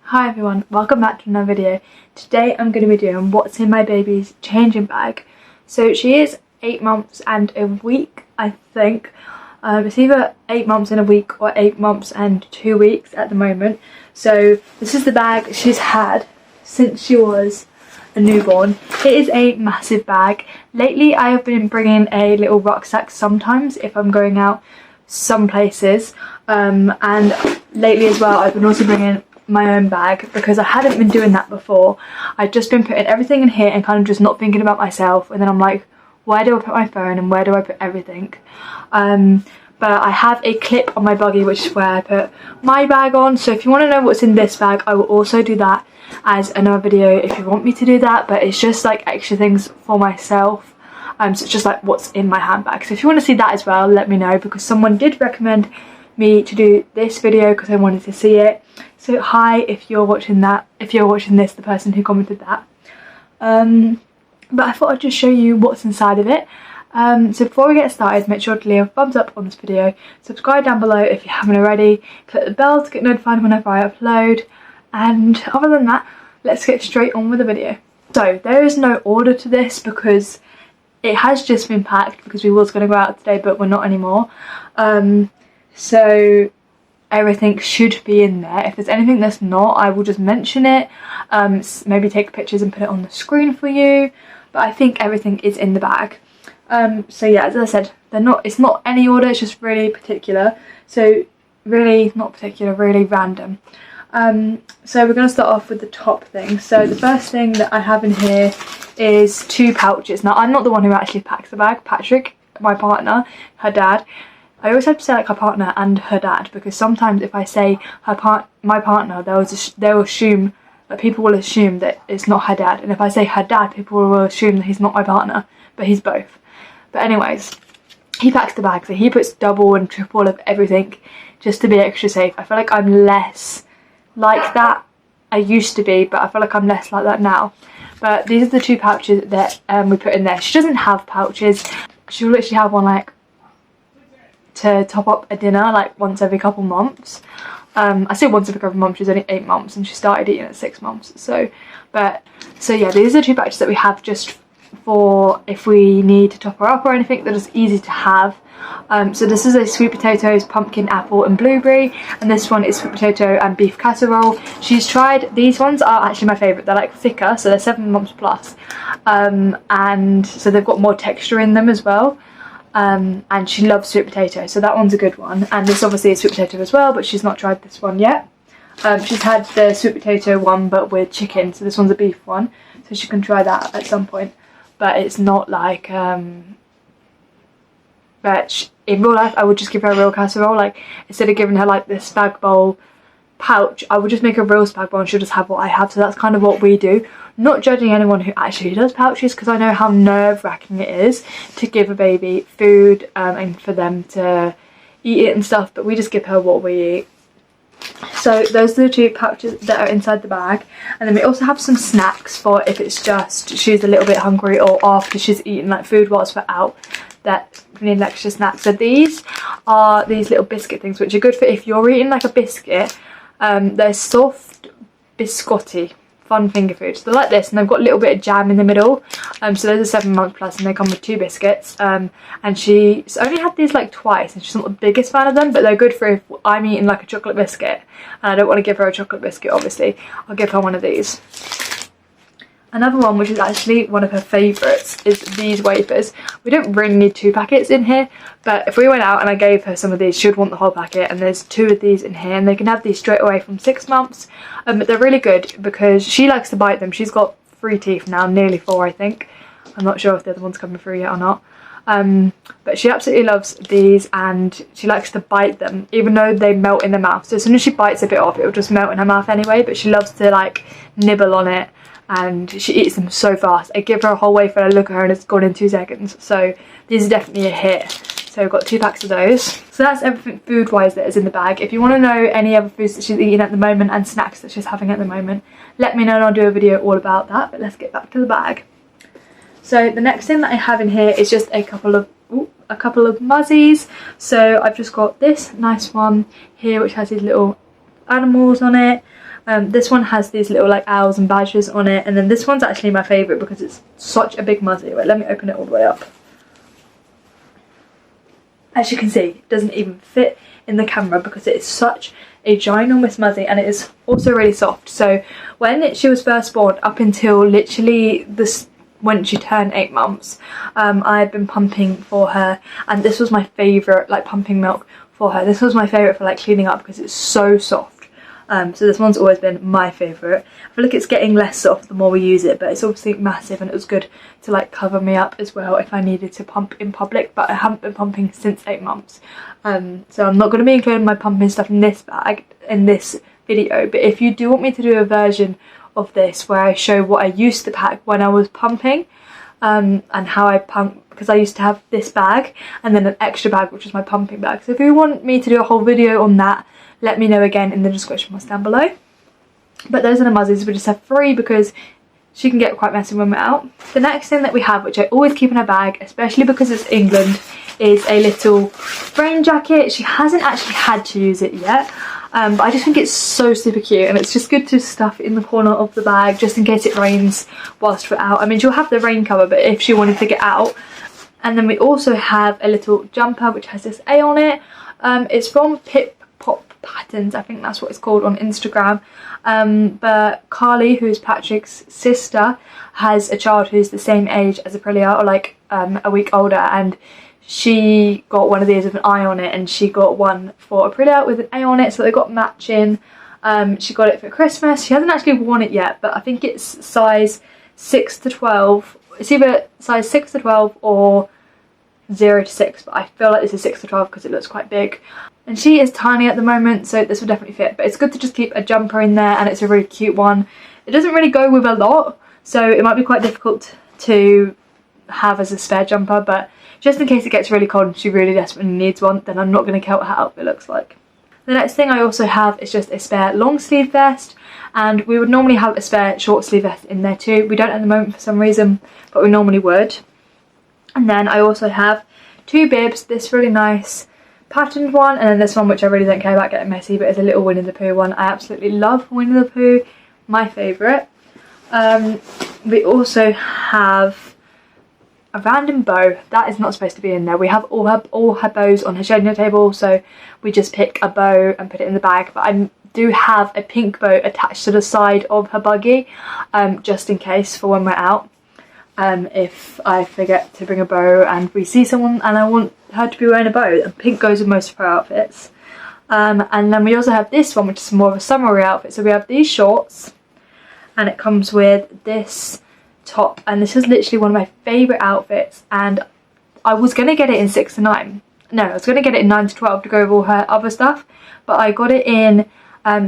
Hi everyone, welcome back to another video. Today I'm going to be doing what's in my baby's changing bag. So she is 8 months and a week, I think. It's either 8 months and a week or 8 months and 2 weeks at the moment. So this is the bag she's had since she was a newborn. It is a massive bag. Lately I have been bringing a little rucksack sometimes if I'm going out some places, and lately as well I've been also bringing my own bag because I hadn't been doing that before. I'd just been putting everything in here and kind of just not thinking about myself, and then I'm like, where do I put my phone and where do I put everything? But I have a clip on my buggy which is where I put my bag on, so if you want to know what's in this bag I will also do that as another video if you want me to do that, but it's just like extra things for myself. So it's just like what's in my handbag. So if you want to see that as well, let me know, because someone did recommend me to do this video because I wanted to see it. So hi, if you're watching that, if you're watching this, the person who commented that. But I thought I'd just show you what's inside of it. So before we get started, make sure to leave a thumbs up on this video, subscribe down below if you haven't already, click the bell to get notified whenever I upload, and other than that, let's get straight on with the video. So there is no order to this because it has just been packed because we was going to go out today but we're not anymore. So everything should be in there. If there's anything that's not, I will just mention it, maybe take pictures and put it on the screen for you, but I think everything is in the bag. So yeah, as I said, it's not any order, it's just really particular, so really not particular, really random. So we're going to start off with the top thing. So the first thing that I have in here is 2 pouches. Now I'm not the one who actually packs the bag, Patrick, my partner, her dad. I always have to say like her partner and her dad, because sometimes if I say my partner, they'll assume that people will assume that it's not her dad, and if I say her dad, people will assume that he's not my partner, but he's both. But anyways, he packs the bag, so he puts double and triple of everything just to be extra safe. I feel like I'm less like that. I used to be, but I feel like I'm less like that now. But these are the 2 pouches that we put in there. She doesn't have pouches. She'll literally have one like to top up a dinner like once every couple months. I say once every couple months, she's only 8 months and she started eating at 6 months. So yeah, these are 2 pouches that we have just for if we need to top her up or anything. They're just easy to have. So this is a sweet potatoes, pumpkin, apple and blueberry, and this one is sweet potato and beef casserole. She's tried, these ones are actually my favourite. They're like thicker, so they're 7 months plus, and so they've got more texture in them as well. And she loves sweet potato, so that one's a good one. And this obviously is sweet potato as well, but she's not tried this one yet. She's had the sweet potato one but with chicken, so this one's a beef one, so she can try that at some point. But it's not like but in real life I would just give her a real casserole. Like instead of giving her like this spag bowl pouch, I would just make a real spag bowl and she'll just have what I have. So that's kind of what we do. Not judging anyone who actually does pouches, because I know how nerve-wracking it is to give a baby food and for them to eat it and stuff, but we just give her what we eat. So those are the 2 pouches that are inside the bag, and then we also have some snacks for if it's just she's a little bit hungry or after she's eaten like food whilst we're out, that we need an extra snack. So these are these little biscuit things which are good for if you're eating like a biscuit. They're soft biscotti fun finger foods. They're like this, and they've got a little bit of jam in the middle. So those are 7 months plus, and they come with 2 biscuits. And she's only had these like twice, and she's not the biggest fan of them, but they're good for if I'm eating like a chocolate biscuit and I don't want to give her a chocolate biscuit, obviously I'll give her one of these. Another one, which is actually one of her favourites, is these wafers. We don't really need 2 packets in here, but if we went out and I gave her some of these, she would want the whole packet, and there's 2 of these in here, and they can have these straight away from 6 months. But they're really good because she likes to bite them. She's got 3 teeth now, nearly 4 I think. I'm not sure if the other one's coming through yet or not. But she absolutely loves these, and she likes to bite them even though they melt in the mouth. So as soon as she bites a bit off, it will just melt in her mouth anyway, but she loves to like nibble on it, and she eats them so fast. I give her a whole wafer and I look at her and it's gone in 2 seconds. So these are definitely a hit. So we've got 2 packs of those. So that's everything food wise that is in the bag. If you want to know any other foods that she's eating at the moment and snacks that she's having at the moment, let me know and I'll do a video all about that. But let's get back to the bag. So the next thing that I have in here is just a couple of a couple of muzzies. So I've just got this nice one here which has these little animals on it. This one has these little like owls and badgers on it, and then this one's actually my favourite because it's such a big muzzy. Wait, let me open it all the way up. As you can see, it doesn't even fit in the camera because it is such a ginormous muzzy, and it is also really soft. So when she was first born, up until literally this, when she turned 8 months, I've been pumping for her, and this was my favourite, like pumping milk for her. This was my favourite for like cleaning up because it's so soft. So this one's always been my favourite. I feel like it's getting less soft the more we use it, but it's obviously massive, and it was good to like cover me up as well if I needed to pump in public, but I haven't been pumping since 8 months. So I'm not going to be including my pumping stuff in this bag, in this video, but if you do want me to do a version of this where I show what I used to pack when I was pumping, and how I pump, because I used to have this bag and then an extra bag which is my pumping bag. So if you want me to do a whole video on that, let me know again in the description box down below. But those are the muzzies. We just have 3 because she can get quite messy when we're out. The next thing that we have, which I always keep in her bag, especially because it's England, is a little rain jacket. She hasn't actually had to use it yet, but I just think it's so super cute, and it's just good to stuff in the corner of the bag just in case it rains whilst we're out. I mean, she'll have the rain cover, but if she wanted to get out. And then we also have a little jumper which has this A on it. It's from Postpartum, I think that's what it's called on Instagram. But Carly, who is Patrick's sister, has a child who's the same age as Aprillia, or like a week older, and she got one of these with an eye on it, and she got one for Aprillia with an A on it, so they got matching. She got it for Christmas. She hasn't actually worn it yet, but I think it's size 6 to 12. It's either size 6 to 12 or 0 to 6, but I feel like this is 6 to 12 because it looks quite big. And she is tiny at the moment, so this will definitely fit, but it's good to just keep a jumper in there, and it's a really cute one. It doesn't really go with a lot, so it might be quite difficult to have as a spare jumper, but just in case it gets really cold and she really desperately needs one, then I'm not going to care what her outfit looks like. The next thing I also have is just a spare long sleeve vest, and we would normally have a spare short sleeve vest in there too. We don't at the moment for some reason, but we normally would. And then I also have 2 bibs, this really nice patterned one, and then this one which I really don't care about getting messy, but it's a little Winnie the Pooh one. I absolutely love Winnie the Pooh, my favourite. We also have a random bow that is not supposed to be in there. We have all her bows on her shading table, so we just pick a bow and put it in the bag. But I do have a pink bow attached to the side of her buggy, just in case for when we're out. If I forget to bring a bow and we see someone and I want her to be wearing a bow, and pink goes with most of her outfits. And then we also have this one, which is more of a summery outfit. So we have these shorts, and it comes with this top, and this is literally one of my favourite outfits, and I was going to get it in 6 to 9. No, I was going to get it in 9 to 12 to go with all her other stuff, but I got it in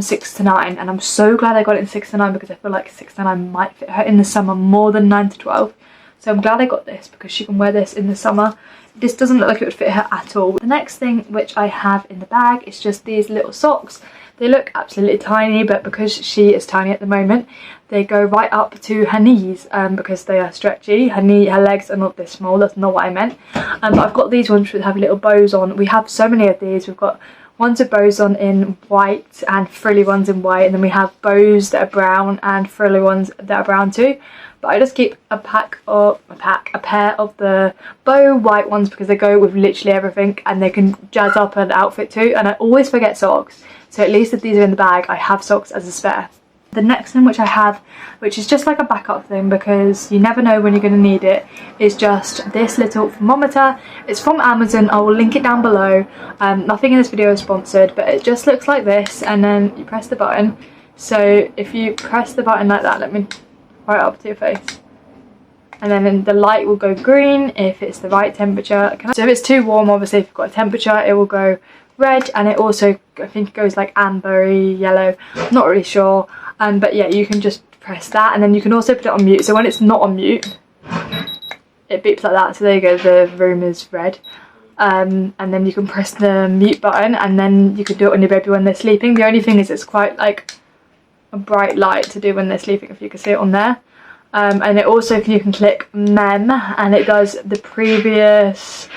6 to 9, and I'm so glad I got it in 6 to 9 because I feel like 6 to 9 might fit her in the summer more than 9 to 12. So I'm glad I got this because she can wear this in the summer. This doesn't look like it would fit her at all. The next thing which I have in the bag is just these little socks. They look absolutely tiny, but because she is tiny at the moment, they go right up to her knees because they are stretchy. Her legs are not this small, that's not what I meant. But I've got these ones which have little bows on. We have so many of these. We've got ones with bows on in white and frilly ones in white, and then we have bows that are brown and frilly ones that are brown too. But I just keep a pair of the bow white ones because they go with literally everything, and they can jazz up an outfit too. And I always forget socks, so at least if these are in the bag, I have socks as a spare. The next thing which I have, which is just like a backup thing because you never know when you're going to need it, is just this little thermometer. It's from Amazon. I will link it down below. Nothing in this video is sponsored, but it just looks like this, and then you press the button. So if you press the button like that, let me right up to your face, and then the light will go green if it's the right temperature. So if it's too warm, obviously if you've got a temperature, it will go red, and it also, I think it goes like ambery yellow, not really sure. But yeah, you can just press that, and then you can also put it on mute, so when it's not on mute it beeps like that. So there you go, the room is red. And then you can press the mute button, and then you can do it on your baby when they're sleeping. The only thing is it's quite like a bright light to do when they're sleeping, if you can see it on there. And it also, you can click mem, and it does the previous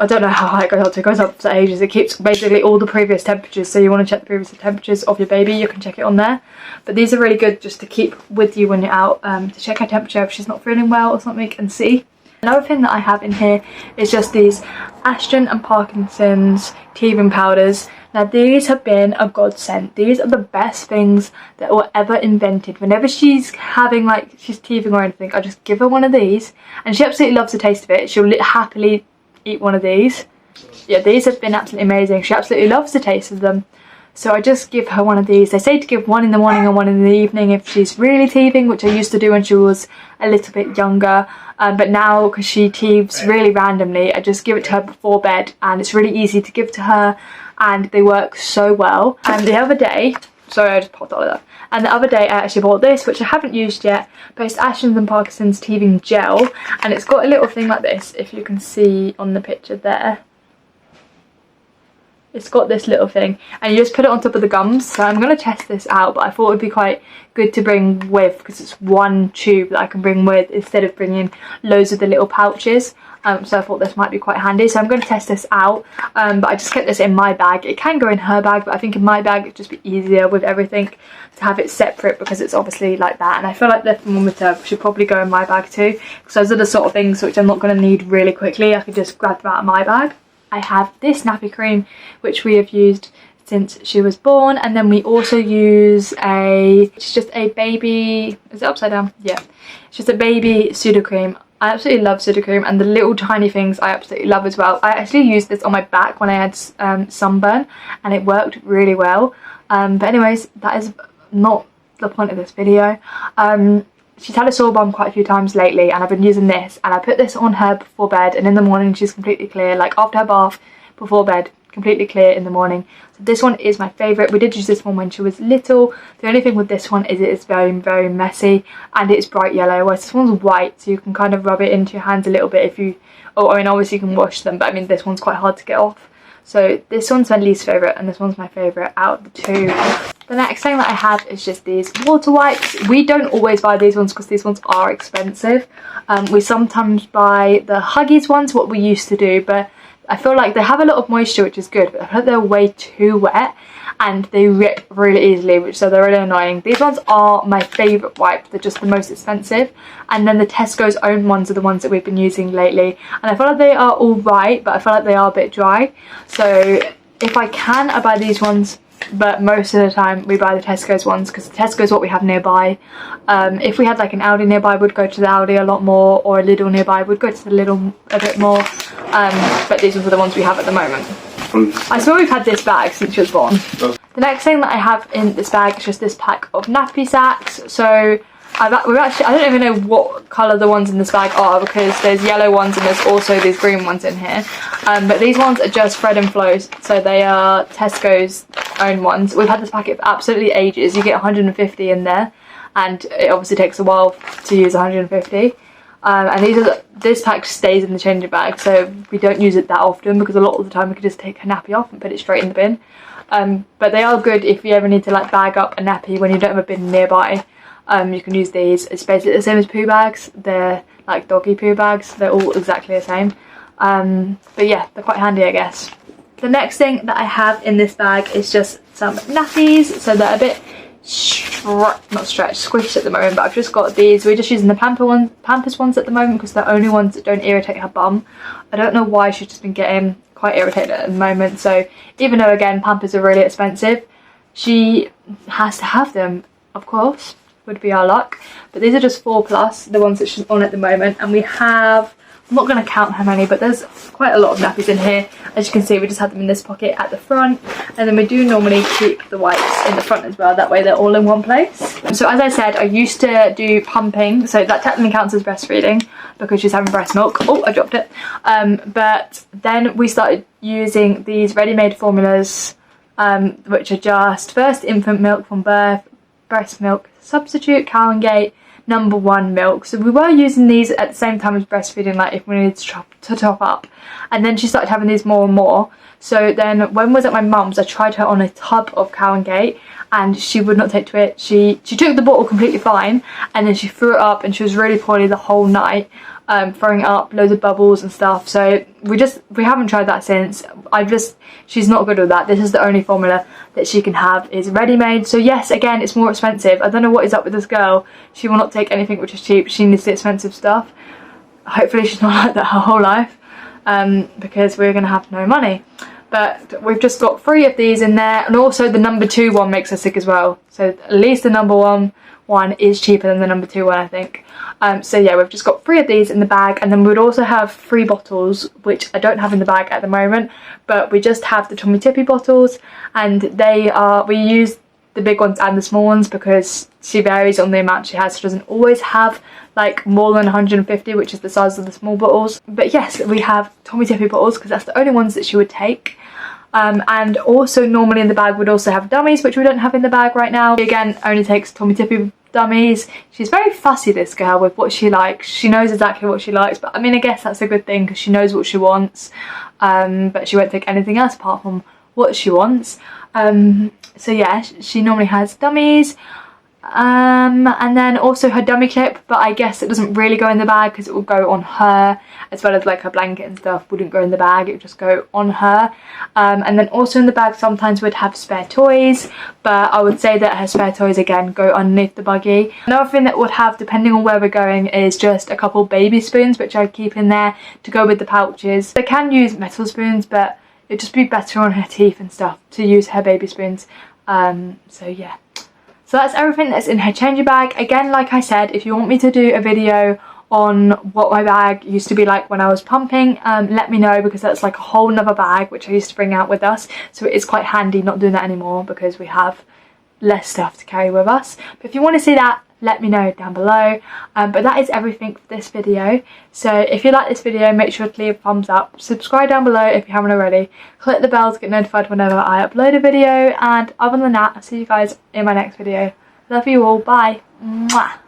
I don't know how high it goes up to. It goes up for ages. It keeps basically all the previous temperatures, so you want to check the previous temperatures of your baby, you can check it on there. But these are really good just to keep with you when you're out, to check her temperature if she's not feeling well or something, and see. Another thing that I have in here is just these Ashton and Parkinson's teething powders. Now these have been a godsend. These are the best things that were ever invented. Whenever she's having, like, she's teething or anything, I just give her one of these, and she absolutely loves the taste of it. She'll happily eat one of these. Yeah, these have been absolutely amazing. She absolutely loves the taste of them. So I just give her one of these. They say to give one in the morning and one in the evening if she's really teething, which I used to do when she was a little bit younger. But now, because she teeths really randomly, I just give it to her before bed, and it's really easy to give to her, and they work so well. And the other day, sorry, I just popped all of that. And the other day I actually bought this, which I haven't used yet, but it's Ashton's and Parkinson's teething gel, and it's got a little thing like this, if you can see on the picture there. It's got this little thing, and you just put it on top of the gums. So I'm going to test this out, but I thought it would be quite good to bring with, because it's one tube that I can bring with instead of bringing loads of the little pouches. So I thought this might be quite handy, so I'm going to test this out. But I just kept this in my bag. It can go in her bag, but I think in my bag it'd just be easier with everything to have it separate, because it's obviously like that. And I feel like the thermometer should probably go in my bag too, because those are the sort of things which I'm not going to need really quickly. I could just grab them out of my bag. I have this nappy cream, which we have used since she was born, and then we also use it's just a baby, is it upside down? Yeah, it's just a baby Sudocrem. I absolutely love Sudocrem, and the little tiny things I absolutely love as well. I actually used this on my back when I had sunburn, and it worked really well. But anyways, that is not the point of this video. She's had a sore bum quite a few times lately, and I've been using this, and I put this on her before bed, and in the morning she's completely clear. Like after her bath, before bed, completely clear in the morning. So this one is my favourite. We did use this one when she was little. The only thing with this one is it is very, very messy, and it's bright yellow, whereas this one's white, so you can kind of rub it into your hands a little bit if you, I mean obviously you can wash them, but I mean this one's quite hard to get off. So this one's my least favourite, and this one's my favourite out of the two. The next thing that I have is just these water wipes. We don't always buy these ones because these ones are expensive. We sometimes buy the Huggies ones, what we used to do, but I feel like they have a lot of moisture, which is good, but I feel like they're way too wet, and they rip really easily, so they're really annoying. These ones are my favourite wipes. They're just the most expensive, and then the Tesco's own ones are the ones that we've been using lately, and I feel like they are all right, but I feel like they are a bit dry. So if I can, I buy these ones, but most of the time we buy the Tesco's ones, because the Tesco's what we have nearby. If we had like an Aldi nearby, we'd go to the Aldi a lot more, or a Lidl nearby, we'd go to the Lidl a bit more. But these are the ones we have at the moment. I swear we've had this bag since she was born. The next thing that I have in this bag is just this pack of nappy sacks. So I don't even know what colour the ones in this bag are, because there's yellow ones and there's also these green ones in here. But these ones are just Fred and Flo's, so they are Tesco's own ones. We've had this packet for absolutely ages. You get 150 in there, and it obviously takes a while to use 150. And this pack stays in the changing bag, so we don't use it that often, because a lot of the time we could just take her nappy off and put it straight in the bin. But they are good if you ever need to like bag up a nappy when you don't have a bin nearby. You can use these. It's basically the same as poo bags. They're like doggy poo bags. They're all exactly the same. But yeah, they're quite handy, I guess. The next thing that I have in this bag is just some nappies. So they're a bit squished at the moment, but I've just got these. We're just using the Pampers ones at the moment, because they're the only ones that don't irritate her bum. I don't know why, she's just been getting quite irritated at the moment. So even though again Pampers are really expensive, she has to have them, of course, would be our luck. But these are just 4+, the ones that she's on at the moment, and we have, I'm not going to count how many, but there's quite a lot of nappies in here. As you can see, we just have them in this pocket at the front, and then we do normally keep the wipes in the front as well, that way they're all in one place. So as I said, I used to do pumping, so that technically counts as breastfeeding because she's having breast milk. Oh, I dropped it. But then we started using these ready-made formulas, which are just first infant milk from birth, breast milk substitute, cow and gate, #1 milk. So we were using these at the same time as breastfeeding, like if we needed to top up, and then she started having these more and more. So then when I was at my mum's, I tried her on a tub of cow and gate, and she would not take to it. She took the bottle completely fine, and then she threw it up, and she was really poorly the whole night, throwing up loads of bubbles and stuff. So we haven't tried that since. She's not good with that. This is the only formula that she can have, is ready-made. So yes, again, it's more expensive. I don't know what is up with this girl. She will not take anything which is cheap. She needs the expensive stuff. Hopefully she's not like that her whole life, because we're gonna have no money. But we've just got 3 of these in there, and also the number 2 one makes us sick as well. So at least the number 1 is cheaper than the number 2 one, I think. So yeah, we've just got 3 of these in the bag, and then we would also have 3 bottles, which I don't have in the bag at the moment, but we just have the Tummy Tippy bottles, and we use the big ones and the small ones because she varies on the amount she has. She doesn't always have like more than 150, which is the size of the small bottles. But yes, we have Tummy Tippy bottles because that's the only ones that she would take. And also normally in the bag would also have dummies, which we don't have in the bag right now. She again only takes Tummy Tippy dummies. She's very fussy, this girl, with what she likes. She knows exactly what she likes, but I mean, I guess that's a good thing because she knows what she wants, but she won't take anything else apart from what she wants. So yeah, she normally has dummies, and then also her dummy clip, but I guess it doesn't really go in the bag because it will go on her, as well as like her blanket and stuff wouldn't go in the bag, it would just go on her. And then also in the bag sometimes we'd have spare toys, but I would say that her spare toys again go underneath the buggy. Another thing that would have, depending on where we're going, is just a couple baby spoons, which I keep in there to go with the pouches. They can use metal spoons, but it'd just be better on her teeth and stuff to use her baby spoons. So yeah, so that's everything that's in her changing bag. Again, like I said, if you want me to do a video on what my bag used to be like when I was pumping, let me know, because that's like a whole nother bag which I used to bring out with us, so it is quite handy not doing that anymore because we have less stuff to carry with us. But if you want to see that, let me know down below. But that is everything for this video. So if you like this video, make sure to leave a thumbs up, subscribe down below if you haven't already, click the bell to get notified whenever I upload a video, and other than that, I'll see you guys in my next video. Love you all, bye. Mwah.